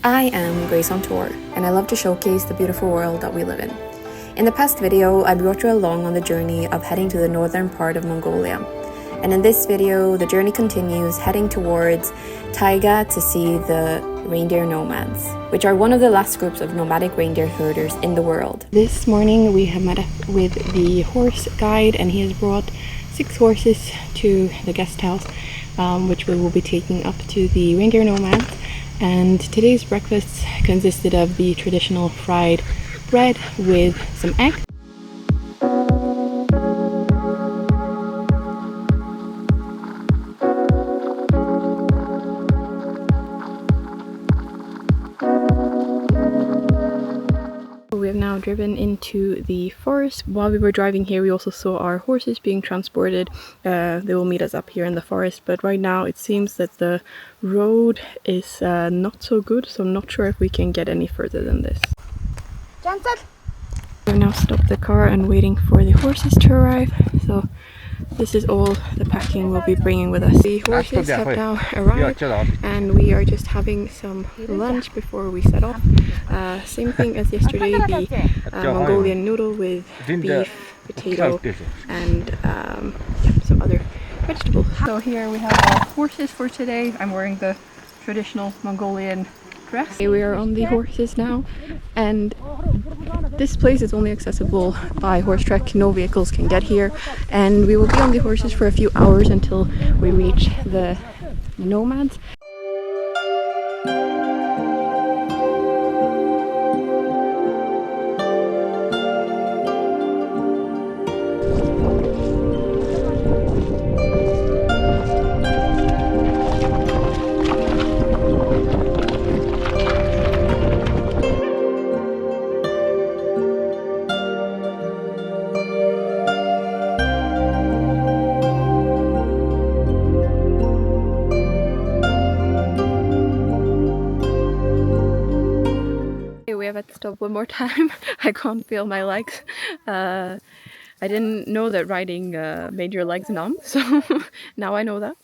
I am Grace on Tour, and I love to showcase the beautiful world that we live in. In the past video, I brought you along on the journey of heading to the northern part of Mongolia. And in this video, the journey continues heading towards Taiga to see the Reindeer Nomads, which are one of the last groups of nomadic reindeer herders in the world. This morning we have met up with the horse guide, and he has brought 6 horses to the guest house, which we will be taking up to the Reindeer Nomads. And today's breakfast consisted of the traditional fried bread with some egg. We have now driven into the forest. While we were driving here, we also saw our horses being transported. They will meet us up here in the forest, but right now it seems that the road is not so good, so I'm not sure if we can get any further than this. We've now stopped the car and waiting for the horses to arrive. So this is all the packing we'll be bringing with us. The horses have now arrived and we are just having some lunch before we set off. Same thing as yesterday, the Mongolian noodle with beef, potato and some other vegetables. So here we have our horses for today. I'm wearing the traditional Mongolian dress. We are on the horses now, and this place is only accessible by horse trek. No vehicles can get here, and we will be on the horses for a few hours until we reach the nomads. We have to stop one more time. I can't feel my legs. I didn't know that riding made your legs numb, so now I know that.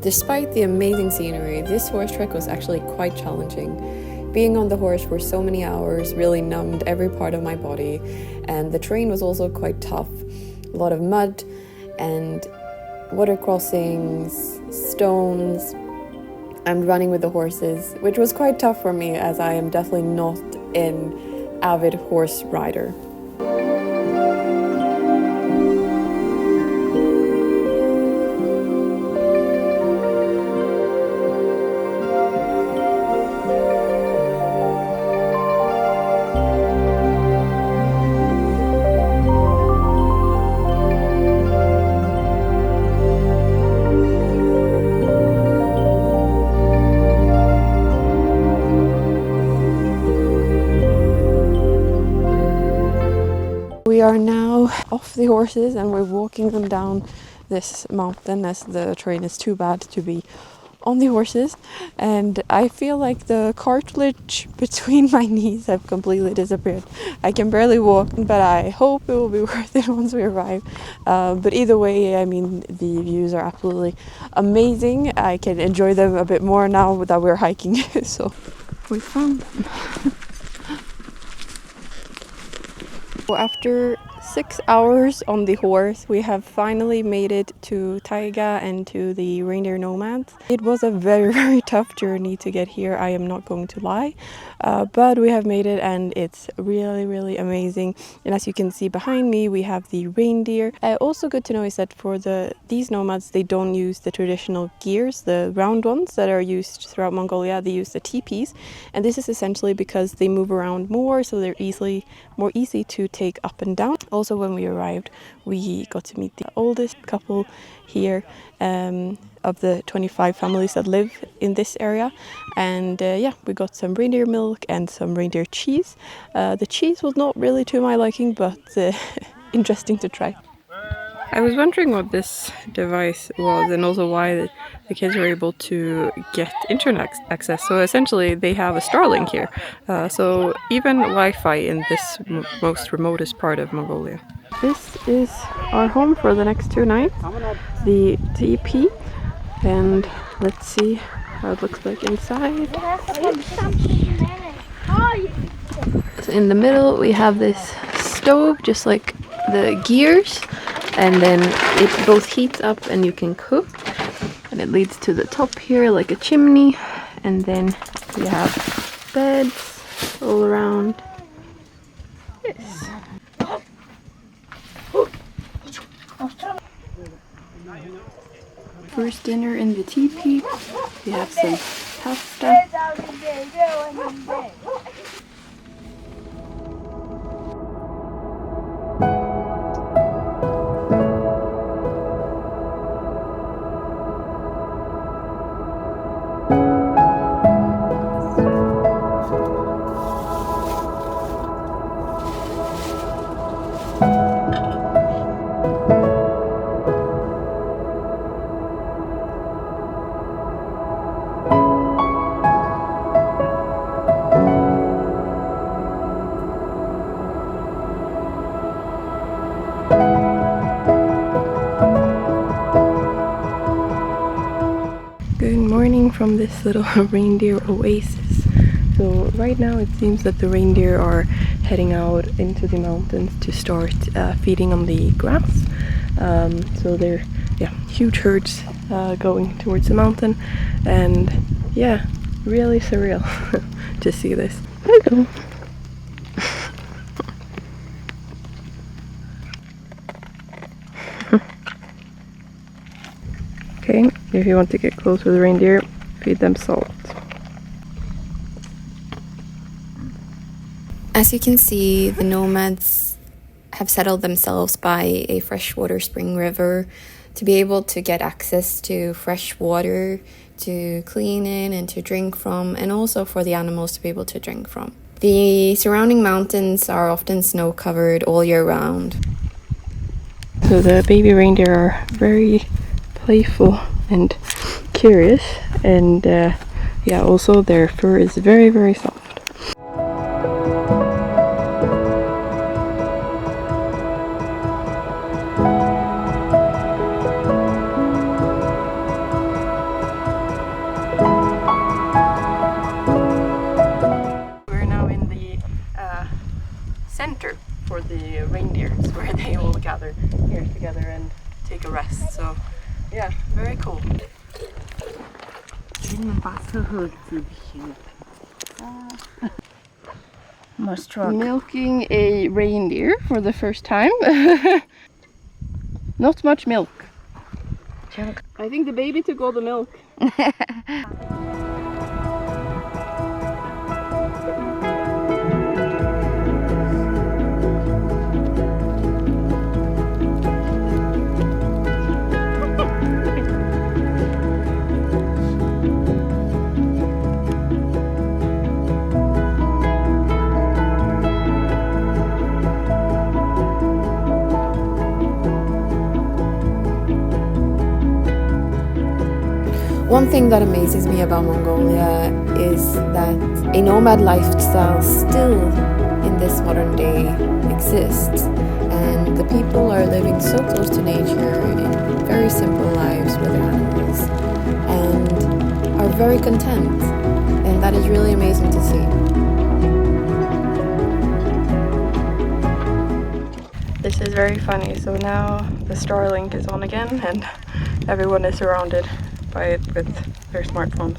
Despite the amazing scenery, this horse trek was actually quite challenging. Being on the horse for so many hours really numbed every part of my body, and the terrain was also quite tough. A lot of mud and water crossings, stones, and running with the horses, which was quite tough for me as I am definitely not an avid horse rider. We are now off the horses and we're walking them down this mountain as the terrain is too bad to be on the horses, and I feel like the cartilage between my knees have completely disappeared. I can barely walk, but I hope it will be worth it once we arrive. But either way, I mean, the views are absolutely amazing. I can enjoy them a bit more now that we're hiking. So we found them. After 6 hours on the horse, we have finally made it to Taiga and to the Reindeer Nomads. It was a very, very tough journey to get here, I am not going to lie, but we have made it and it's really, really amazing. And as you can see behind me, we have the reindeer. Also good to know is that for these nomads, they don't use the traditional gears, the round ones that are used throughout Mongolia. They use the tepees, and this is essentially because they move around more, so they're more easy to take up and down. Also, when we arrived, we got to meet the oldest couple here of the 25 families that live in this area, and yeah, we got some reindeer milk and some reindeer cheese. The cheese was not really to my liking, but interesting to try. I was wondering what this device was and also why the kids were able to get internet access. So essentially they have a Starlink here, so even Wi-Fi in this most remotest part of Mongolia. This is our home for the next 2 nights, the teepee, and let's see how it looks like inside. in the middle we have this stove, just like the gears, and then it both heats up and you can cook, and it leads to the top here like a chimney, and then we have beds all around. Yes. First dinner in the teepee. We have some pasta. Good morning from this little reindeer oasis. So right now it seems that the reindeer are heading out into the mountains to start feeding on the grass. So they're huge herds going towards the mountain, and yeah, really surreal to see this. Hello. Okay, if you want to get close with the reindeer, feed them salt. As you can see, the nomads have settled themselves by a freshwater spring river to be able to get access to fresh water to clean in and to drink from, and also for the animals to be able to drink from. The surrounding mountains are often snow-covered all year round. So the baby reindeer are very playful and curious, and also their fur is very, very soft. We're now in the center for the reindeers, where they all gather here together and take a rest. So yeah, very cool. Milking a reindeer for the first time. Not much milk. I think the baby took all the milk. One thing that amazes me about Mongolia is that a nomad lifestyle still in this modern day exists, and the people are living so close to nature in very simple lives with their animals and are very content, and that is really amazing to see. This is very funny. So now the Starlink is on again and everyone is surrounded by it with their smartphones.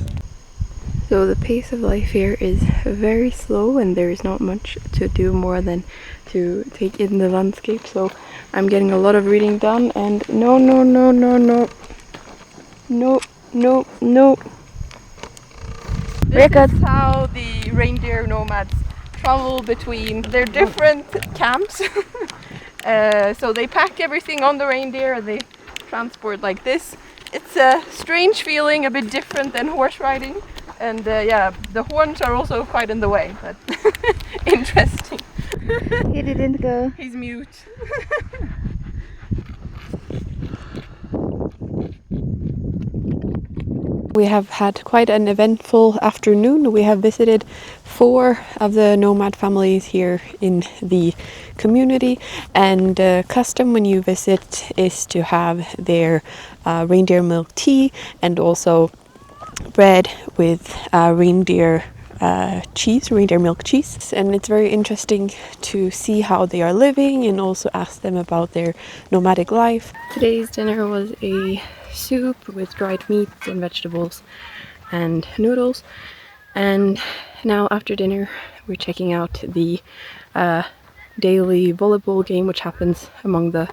So the pace of life here is very slow, and there is not much to do more than to take in the landscape. So I'm getting a lot of reading done, and no. This is how the reindeer nomads travel between their different camps. So they pack everything on the reindeer and they transport like this. It's a strange feeling, a bit different than horse riding, and the horns are also quite in the way, but interesting. He didn't go. He's mute. We have had quite an eventful afternoon. We have visited 4 of the nomad families here in the community, and custom when you visit is to have their reindeer milk tea and also bread with reindeer cheese, reindeer milk cheese, and it's very interesting to see how they are living and also ask them about their nomadic life. Today's dinner was a soup with dried meats and vegetables and noodles, and now after dinner we're checking out the daily volleyball game which happens among the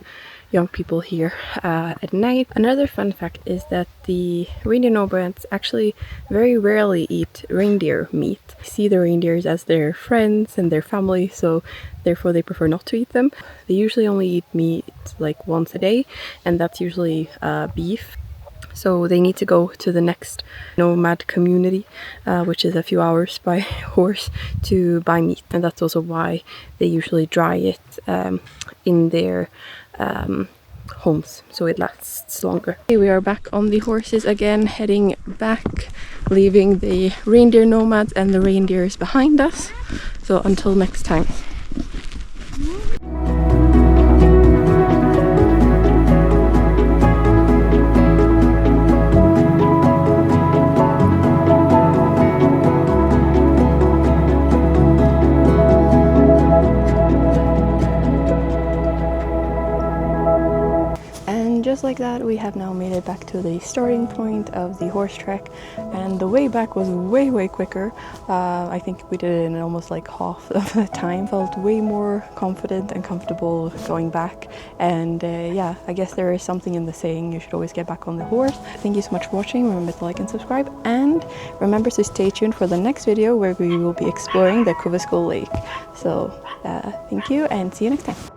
young people here at night. Another fun fact is that the reindeer nomads actually very rarely eat reindeer meat. They see the reindeers as their friends and their family, so therefore they prefer not to eat them. They usually only eat meat like once a day, and that's usually beef. So they need to go to the next nomad community, which is a few hours by horse, to buy meat. And that's also why they usually dry it in their homes, so it lasts longer. Okay, we are back on the horses again, heading back, leaving the reindeer nomads and the reindeers behind us. So until next time. Just like that, we have now made it back to the starting point of the horse trek, and the way back was way quicker. I think we did it in almost like half of the time. Felt way more confident and comfortable going back, and yeah, I guess there is something in the saying you should always get back on the horse. Thank you so much for watching. Remember to like and subscribe, and remember to stay tuned for the next video where we will be exploring the Kuveskull Lake. So thank you and see you next time.